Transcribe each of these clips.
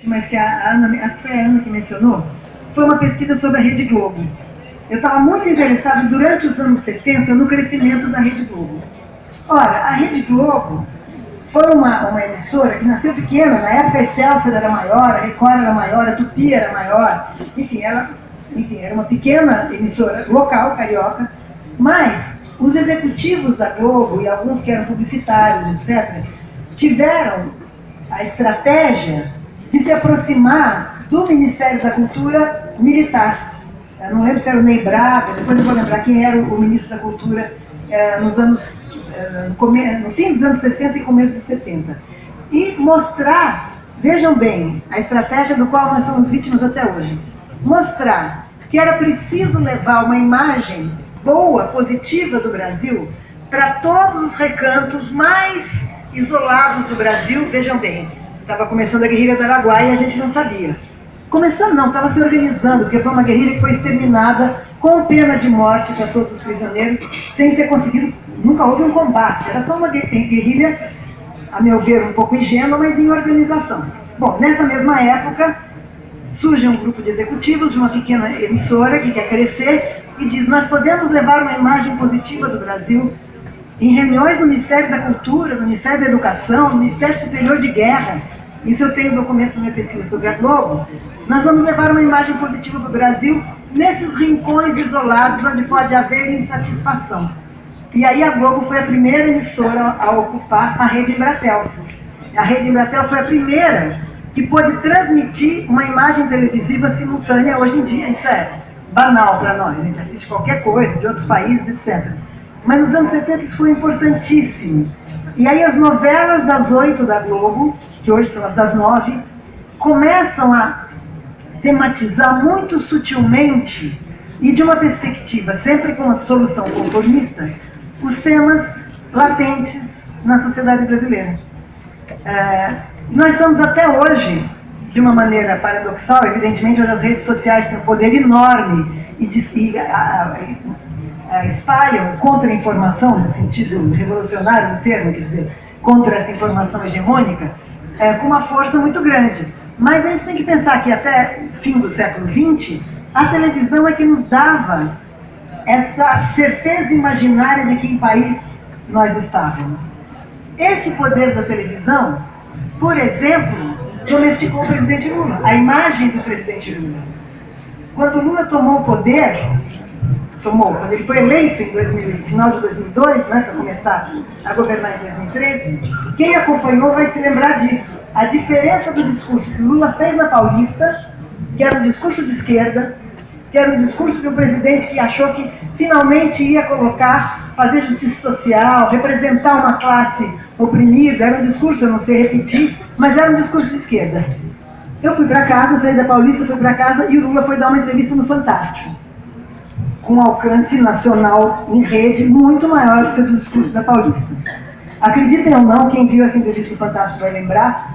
mas que a Ana, acho que foi a Ana que mencionou, foi uma pesquisa sobre a Rede Globo. Eu estava muito interessado durante os anos 70 no crescimento da Rede Globo. Ora, a Rede Globo foi uma emissora que nasceu pequena, na época a Excelsior era maior, a Record era maior, a Tupi era maior, enfim, era uma pequena emissora local, carioca, mas os executivos da Globo e alguns que eram publicitários, etc., tiveram a estratégia de se aproximar do Ministério da Cultura militar. Eu não lembro se era o Ney Braga, depois eu vou lembrar quem era o ministro da Cultura no fim dos anos 60 e começo dos 70. E mostrar, vejam bem, a estratégia do qual nós somos vítimas até hoje, mostrar que era preciso levar uma imagem boa, positiva do Brasil para todos os recantos mais isolados do Brasil. Vejam bem, estava começando a guerrilha do Araguaia e a gente não sabia. Começando não, estava se organizando, porque foi uma guerrilha que foi exterminada com pena de morte para todos os prisioneiros, sem ter conseguido, nunca houve um combate, era só uma guerrilha, a meu ver, um pouco ingênua, mas em organização. Bom, nessa mesma época, surge um grupo de executivos de uma pequena emissora que quer crescer e diz: nós podemos levar uma imagem positiva do Brasil em reuniões no Ministério da Cultura, no Ministério da Educação, no Ministério Superior de Guerra. Isso eu tenho no começo da minha pesquisa sobre a Globo. Nós vamos levar uma imagem positiva do Brasil nesses rincões isolados onde pode haver insatisfação. E aí a Globo foi a primeira emissora a ocupar a Rede Embratel. A Rede Embratel foi a primeira que pôde transmitir uma imagem televisiva simultânea. Hoje em dia isso é banal para nós, a gente assiste qualquer coisa de outros países, etc. Mas nos anos 70 isso foi importantíssimo. E aí as novelas das 8 da Globo, que hoje são as das 9, começam a tematizar muito sutilmente e de uma perspectiva sempre com uma solução conformista, os temas latentes na sociedade brasileira. Nós estamos até hoje, de uma maneira paradoxal, evidentemente, onde as redes sociais têm um poder enorme e espalham contra-informação, no sentido revolucionário do termo, quer dizer, contra essa informação hegemônica, com uma força muito grande. Mas a gente tem que pensar que até fim do século XX, a televisão é que nos dava essa certeza imaginária de que em país nós estávamos. Esse poder da televisão, por exemplo, domesticou o presidente Lula, a imagem do presidente Lula. Quando Lula tomou o poder, quando ele foi eleito em final de 2002, né, para começar a governar em 2013, quem acompanhou vai se lembrar disso. A diferença do discurso que o Lula fez na Paulista, que era um discurso de esquerda, que era um discurso de um presidente que achou que finalmente ia fazer justiça social, representar uma classe oprimida, era um discurso, eu não sei repetir, mas era um discurso de esquerda. Eu fui para casa, saí da Paulista, fui para casa e o Lula foi dar uma entrevista no Fantástico, com alcance nacional em rede muito maior do que o do discurso da Paulista. Acreditem ou não, quem viu essa entrevista do Fantástico vai lembrar,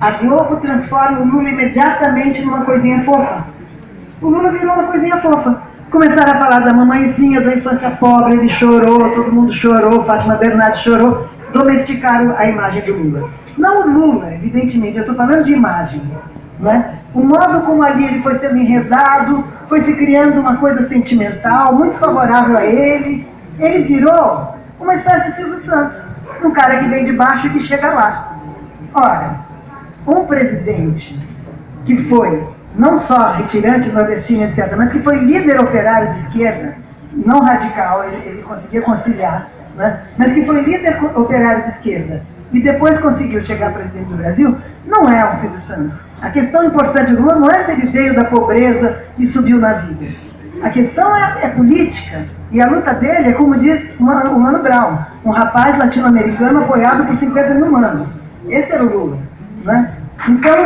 a Globo transforma o Lula imediatamente numa coisinha fofa. O Lula virou uma coisinha fofa. Começaram a falar da mamãezinha, da infância pobre, ele chorou, todo mundo chorou, Fátima Bernardes chorou, domesticaram a imagem do Lula. Não o Lula, evidentemente, eu estou falando de imagem. Né? O modo como ali ele foi sendo enredado, foi se criando uma coisa sentimental, muito favorável a ele. Ele virou uma espécie de Silvio Santos, um cara que vem de baixo e que chega lá. Ora, um presidente que foi não só retirante, nordestino, etc., mas que foi líder operário de esquerda, não radical, ele conseguia conciliar, né? Mas que foi líder operário de esquerda e depois conseguiu chegar a presidente do Brasil, não é o Silvio Santos. A questão importante do Lula não é se ele veio da pobreza e subiu na vida. A questão é política, e a luta dele é, como diz o Mano Brown, um rapaz latino-americano apoiado por 50 mil manos. Esse era o Lula. Né? Então...